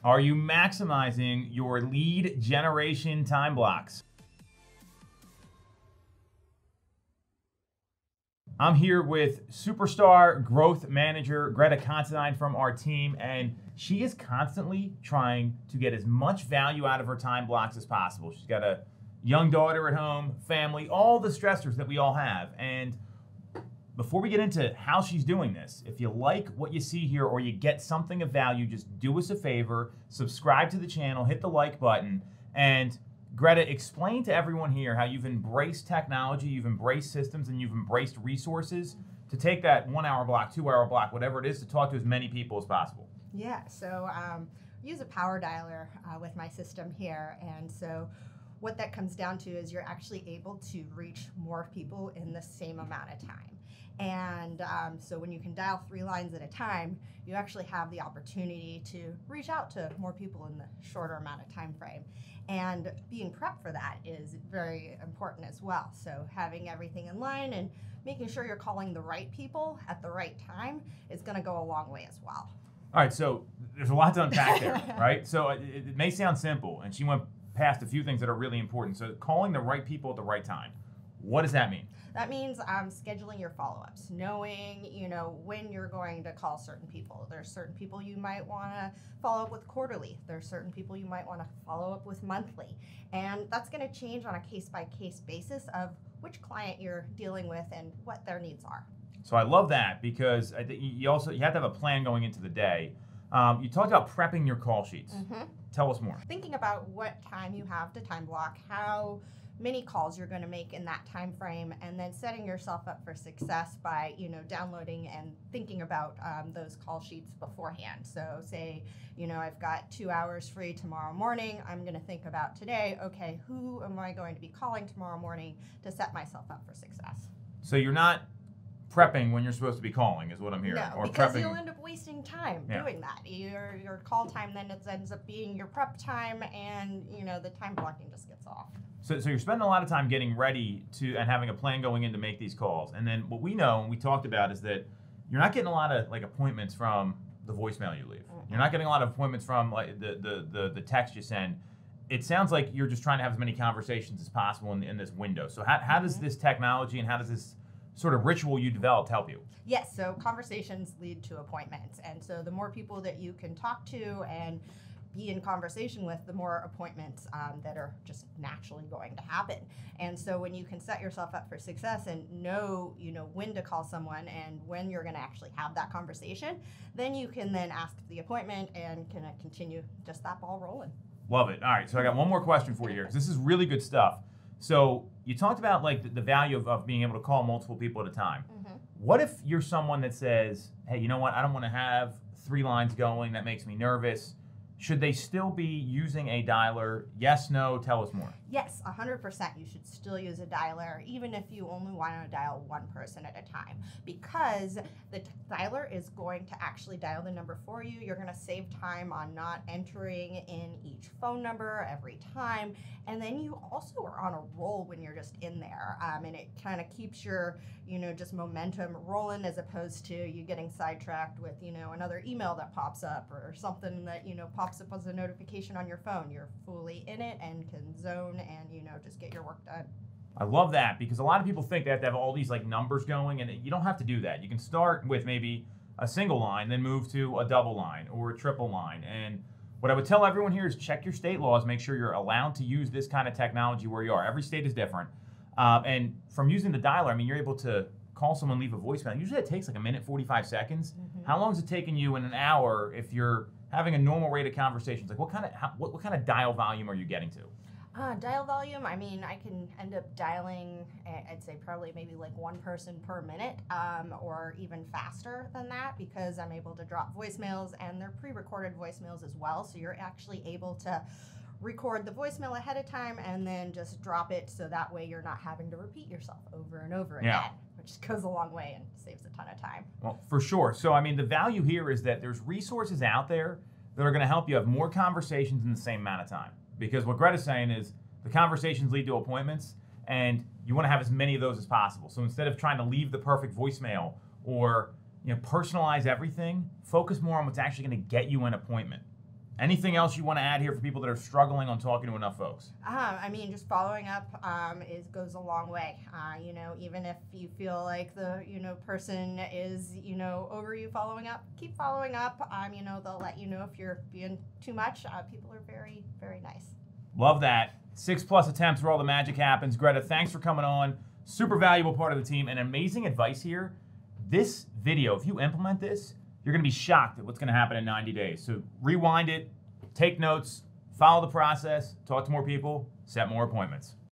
Are you maximizing your lead generation time blocks? I'm here with superstar growth manager Greta Considine from our team, and she is constantly trying to get as much value out of her time blocks as possible. She's got a young daughter at home, family, all the stressors that we all have. And before we get into how she's doing this, if you like what you see here or you get something of value, just do us a favor, subscribe to the channel, hit the like button, and Greta, explain to everyone here how you've embraced technology, you've embraced systems, and you've embraced resources to take that 1 hour block, 2 hour block, whatever it is, to talk to as many people as possible. Yeah, so I use a power dialer with my system here, and so what that comes down to is you're actually able to reach more people in the same amount of time. And so when you can dial 3 lines at a time, you actually have the opportunity to reach out to more people in the shorter amount of time frame. And being prepped for that is very important as well. So having everything in line and making sure you're calling the right people at the right time is going to go a long way as well. All right, so there's a lot to unpack there, right? So it may sound simple, and she went past a few things that are really important. So calling the right people at the right time. What does that mean? That means scheduling your follow-ups, knowing, when you're going to call certain people. There's certain people you might want to follow up with quarterly. There's certain people you might want to follow up with monthly. And that's going to change on a case-by-case basis of which client you're dealing with and what their needs are. So I love that, because I think you have to have a plan going into the day. You talked about prepping your call sheets. Mm-hmm. Tell us more. Thinking about what time you have to time block, how many calls you're going to make in that time frame, and then setting yourself up for success by downloading and thinking about those call sheets beforehand. So say I've got 2 hours free tomorrow morning. I'm going to think about today, okay, who am I going to be calling tomorrow morning to set myself up for success? So you're not prepping when you're supposed to be calling, is what I'm hearing. No, or because prepping. you'll end up wasting time doing that. Your call time then ends up being your prep time, and the time blocking just gets off. So you're spending a lot of time getting ready to and having a plan going in to make these calls. And then what we know and we talked about is that you're not getting a lot of appointments from the voicemail you leave. Mm-hmm. You're not getting a lot of appointments from the text you send. It sounds like you're just trying to have as many conversations as possible in this window. So how does this technology and how does this sort of ritual you developed help you? Yes, so conversations lead to appointments. And so the more people that you can talk to and be in conversation with, the more appointments that are just naturally going to happen. And so when you can set yourself up for success and know when to call someone and when you're going to actually have that conversation, then you can then ask for the appointment and can continue just that ball rolling. Love it. All right, so I got one more question for you here, because this is really good stuff. So you talked about the value of being able to call multiple people at a time. Mm-hmm. What if you're someone that says, hey, you know what, I don't want to have 3 lines going, that makes me nervous. Should they still be using a dialer? Yes, no, tell us more. Yes, 100% you should still use a dialer, even if you only want to dial one person at a time, because the dialer is going to actually dial the number for you. You're going to save time on not entering in each phone number every time, and then you also are on a roll when you're just in there, and it kind of keeps your just momentum rolling, as opposed to you getting sidetracked with another email that pops up or something that pops up as a notification on your phone. You're fully in it and can zone and just get your work done. I love that, because a lot of people think they have to have all these numbers going, and you don't have to do that. You can start with maybe a single line, then move to a double line or a triple line. And what I would tell everyone here is check your state laws, make sure you're allowed to use this kind of technology where you are. Every state is different. And from using the dialer, you're able to call someone, leave a voicemail. Usually it takes 1 minute, 45 seconds. Mm-hmm. How long is it taking you in an hour if you're having a normal rate of conversations? What kind of dial volume are you getting to? Dial volume, I can end up dialing, I'd say probably maybe 1 person per minute, or even faster than that, because I'm able to drop voicemails, and they're pre-recorded voicemails as well. So you're actually able to record the voicemail ahead of time and then just drop it, so that way you're not having to repeat yourself over and over again, which goes a long way and saves a ton of time. Well, for sure. So, the value here is that there's resources out there that are going to help you have more conversations in the same amount of time. Because what Greta's saying is the conversations lead to appointments, and you want to have as many of those as possible. So instead of trying to leave the perfect voicemail or personalize everything, focus more on what's actually going to get you an appointment. Anything else you want to add here for people that are struggling on talking to enough folks? I mean, just following up goes a long way. You know, even if you feel like the person is over you following up, keep following up. You know, they'll let you know if you're being too much. People are very, very nice. Love that. 6+ attempts where all the magic happens. Greta, thanks for coming on. Super valuable part of the team and amazing advice here. This video, if you implement this, you're going to be shocked at what's going to happen in 90 days. So rewind it, take notes, follow the process, talk to more people, set more appointments.